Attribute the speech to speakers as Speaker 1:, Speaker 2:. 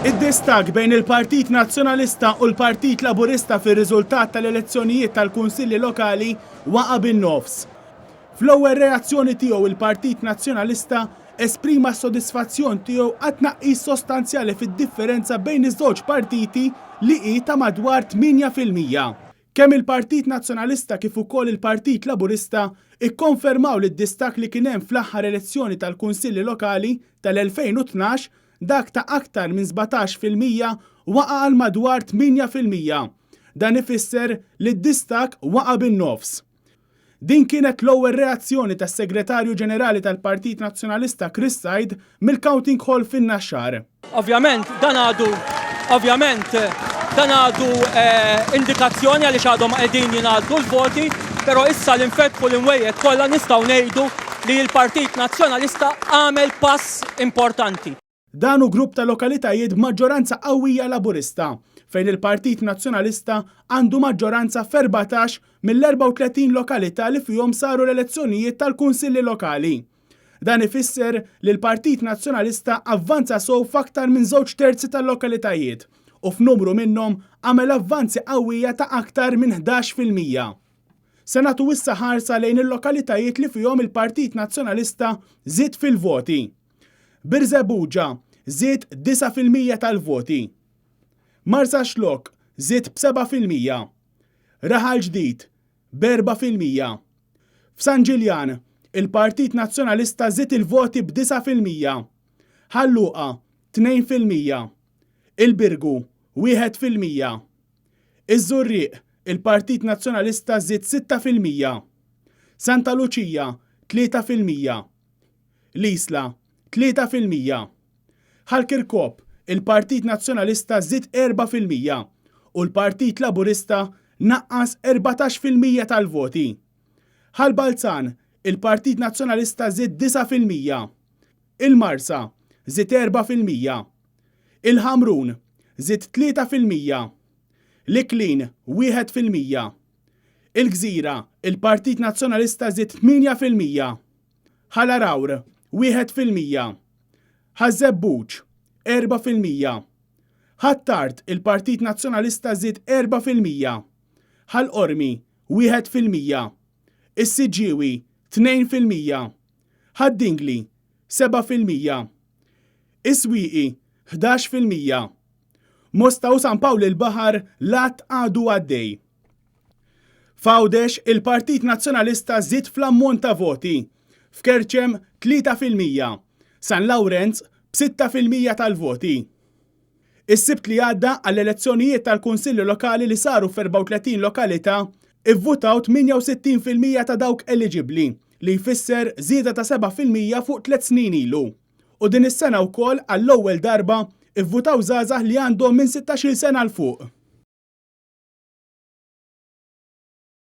Speaker 1: Id-distak bejn il-Partit Nazzjonalista u l-Partit Laburista fir-riżultat tal-elezzjonijiet tal-Kunsilli Lokali waqa' bin-nofs. Fl-ewwel reazzjoni tiegħu il-Partit Nazzjonalista esprima s-sodisfazzjon tiegħu għat-tnaqqis sostanzjali fid-differenza bejn iż-żewġ partiti li hi ta' madwar 8%. Kemm il-Partit Nazzjonalista kif ukoll il-Partit Laburista ikkonfermaw lid-distak li kien hemm fl-aħħar elezzjoni tal-Kunsilli Lokali tal-2012 dak ta' aktar minn 17% waqa' għal madwar 8%. Dan ifisser li d-distak waqa' bin-nofs. Din kienet l-ewwel reazzjoni tas-Segretarju Ġenerali tal-Partit Nazzjonalista Chris Said mill-Counting Hall fin-Naxxar.
Speaker 2: Ovvjament dan għadu indikazzjoni għaliex għadhom qegħdin jingħaddu l-voti, però issa l-infetħu l-imwejjed kollha nistgħu ngħidu li l-Partit Nazzjonalista għamel pass importanti.
Speaker 1: Dan hu grupp ta' lokalitajiet b'maġġoranza qawwija Laburista, fejn il-Partit Nazzjonalista għandu maġġoranza f'14 mill-34 lokalità li fihom saru l-elezzjonijiet tal-Kunsilli Lokali. Dan ifisser li l-Partit Nazzjonalista avvanza sew f'aktar minn 2/3 tal-lokalitajiet u f'numru minnhom għamel avvanzi qawwija ta' aktar minn 11%. Se nagħtu issa ħarsa lejn il-lokalitajiet li fihom il-Partit Nazzjonalista żied fil-voti. Birżebbuġa żied 9% tal-voti. Marsa Xlok żied b'7%. Raħal Ġdid b'4%. F'San Ġiljan il-Partit Nazzjonalista żied il-voti b'9%. Ħalluqa 2%. Il-Birgu 1%. Iż-Żurrieq il-Partit Nazzjonalista żied 6%. Santa Luċija 3%. L-Isla 3%. Ħalkirkop il-Partit Nazzjonalista żied 4% u l-Partit Laburista naqqas 14% tal-voti. Ħalbalzan il-Partit Nazzjonalista żied 9%. Il-Marsa żied 4%. Il-Ħamrun żied 3%. L-Iklin 1%. Il-Gżira il-Partit Nazzjonalista żied 8%. Ħalarawr 1%. Ħażebbuġ 4%. Ħattart il-Partit Nazzjonalista żied 4%. Ħalqormi 1%. Is-Siġġiewi 2%. Ħaddingli 7%. Is-Swieqi 11%. Mosta u San Pawl il-Baħar lat għadu għaddej. F'Għawdex il-Partit Nazzjonalista żied fl-ammont ta' voti. F'Kerċem 3%. San Lawrenz b'6% tal-voti. Is-Sibt li għadda għall-elezzjonijiet tal-Kunsilli Lokali li saru f'34 lokalità ivvutaw 68% ta' dawk eligibbli li jfisser żieda ta' 7% fuq 3 snin ilu. U din is-sena wkoll għall-ewwel darba ivvutaw żgħażagħ li għandhom minn 16-il sena l fuq.